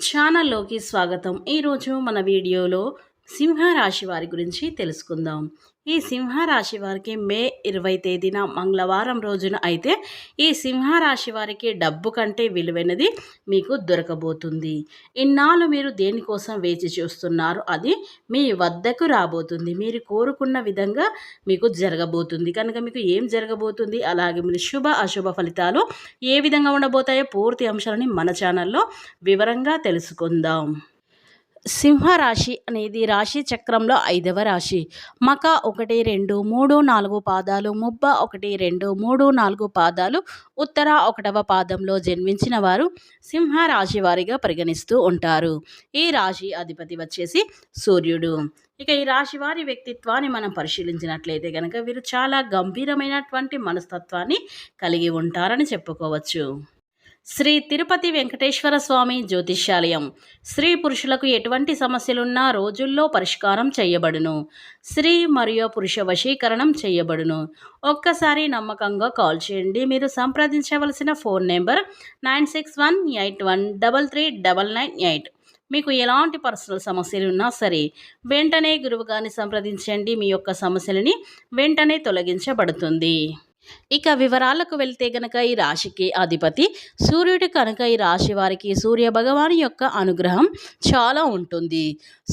ఛానల్లోకి స్వాగతం. ఈరోజు మన వీడియోలో సింహరాశి వారి గురించి తెలుసుకుందాం. ఈ సింహరాశి వారికి మే 20 తేదీన మంగళవారం రోజున అయితే ఈ సింహరాశి వారికి డబ్బు కంటే విలువైనది మీకు దొరకబోతుంది. ఇన్నాళ్ళు మీరు దేనికోసం వేచి చూస్తున్నారు, అది మీ వద్దకు రాబోతుంది. మీరు కోరుకున్న విధంగా మీకు జరగబోతుంది. కనుక మీకు ఏం జరగబోతుంది, అలాగే మీరు శుభ అశుభ ఫలితాలు ఏ విధంగా ఉండబోతాయో పూర్తి అంశాలని మన ఛానల్లో వివరంగా తెలుసుకుందాం. సింహరాశి అనేది రాశి చక్రంలో 5వ రాశి. మక 1, 2, 3, 4 పాదాలు, ముబ్బ 1, 2, 3, 4 పాదాలు, ఉత్తర 1వ పాదంలో జన్మించిన వారు సింహరాశి వారిగా పరిగణిస్తూ ఉంటారు. ఈ రాశి అధిపతి వచ్చేసి సూర్యుడు. ఇక ఈ రాశి వారి వ్యక్తిత్వాన్ని మనం పరిశీలించినట్లయితే కనుక వీరు చాలా గంభీరమైనటువంటి మనస్తత్వాన్ని కలిగి ఉంటారని చెప్పుకోవచ్చు. శ్రీ తిరుపతి వెంకటేశ్వర స్వామి జ్యోతిష్యాలయం. స్త్రీ పురుషులకు ఎటువంటి సమస్యలున్నా రోజుల్లో పరిష్కారం చేయబడును. స్త్రీ మరియు పురుష వశీకరణం చేయబడును. ఒక్కసారి నమ్మకంగా కాల్ చేయండి. మీరు సంప్రదించవలసిన ఫోన్ నెంబర్ 9618133998. మీకు ఎలాంటి పర్సనల్ సమస్యలు ఉన్నా సరే వెంటనే గురువుగారిని సంప్రదించండి. మీ యొక్క సమస్యలని వెంటనే తొలగించబడుతుంది. ఇక వివరాలకు వెళ్తే గనక ఈ రాశికి అధిపతి సూర్యుడు కనుక ఈ రాశి వారికి సూర్య భగవాను యొక్క అనుగ్రహం చాలా ఉంటుంది.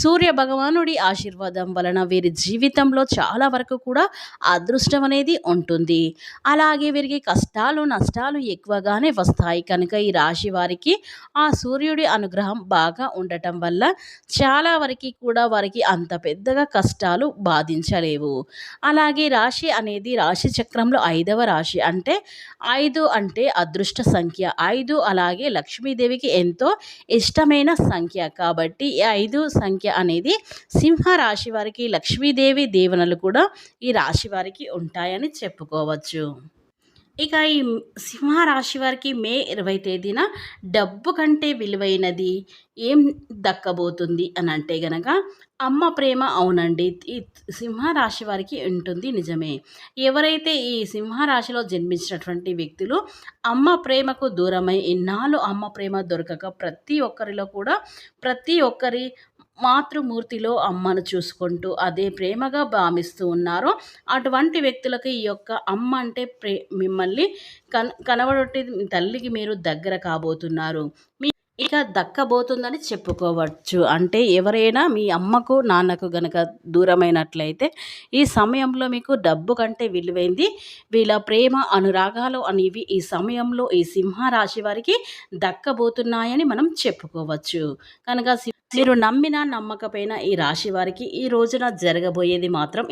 సూర్య భగవానుడి ఆశీర్వాదం వలన వీరి జీవితంలో చాలా వరకు కూడా అదృష్టం అనేది ఉంటుంది. అలాగే వీరికి కష్టాలు నష్టాలు ఎక్కువగానే వస్తాయి. కనుక ఈ రాశి వారికి ఆ సూర్యుడి అనుగ్రహం బాగా ఉండటం వల్ల చాలా వరకు కూడా వారికి అంత పెద్దగా కష్టాలు బాధించలేవు. అలాగే రాశి అనేది రాశి చక్రంలో 5వ రాశి. అంటే 5 అంటే అదృష్ట సంఖ్య. 5 అలాగే లక్ష్మీదేవికి ఎంతో ఇష్టమైన సంఖ్య. కాబట్టి ఈ 5 సంఖ్య అనేది సింహరాశి వారికి లక్ష్మీదేవి దీవెనలు కూడా ఈ రాశి వారికి ఉంటాయని చెప్పుకోవచ్చు. ఇక ఈ సింహరాశి వారికి మే 20 తేదీన డబ్బు కంటే విలువైనది ఏం దక్కబోతుంది అని అంటే గనక అమ్మ ప్రేమ. అవునండి, ఈ సింహరాశి వారికి ఉంటుంది, నిజమే. ఎవరైతే ఈ సింహరాశిలో జన్మించినటువంటి వ్యక్తులు అమ్మ ప్రేమకు దూరమై ఇన్నాళ్ళు అమ్మ ప్రేమ దొరకక ప్రతి ఒక్కరిలో కూడా ప్రతి ఒక్కరి మాతృమూర్తిలో అమ్మను చూసుకుంటూ అదే ప్రేమగా భావిస్తూ ఉన్నారో అటువంటి వ్యక్తులకు ఈ యొక్క అమ్మ అంటే మిమ్మల్ని కనబడొట్టి తల్లికి మీరు దగ్గర కాబోతున్నారు. ఇక దక్కబోతుందని చెప్పుకోవచ్చు. అంటే ఎవరైనా మీ అమ్మకు నాన్నకు గనక దూరమైనట్లయితే ఈ సమయంలో మీకు డబ్బు కంటే విలువైంది వీళ్ళ ప్రేమ అనురాగాలు అనేవి ఈ సమయంలో ఈ సింహరాశి వారికి దక్కబోతున్నాయని మనం చెప్పుకోవచ్చు. కనుక మీరు నమ్మినా నమ్మకపోయినా ఈ రాశి వారికి ఈ రోజున జరగబోయేది మాత్రం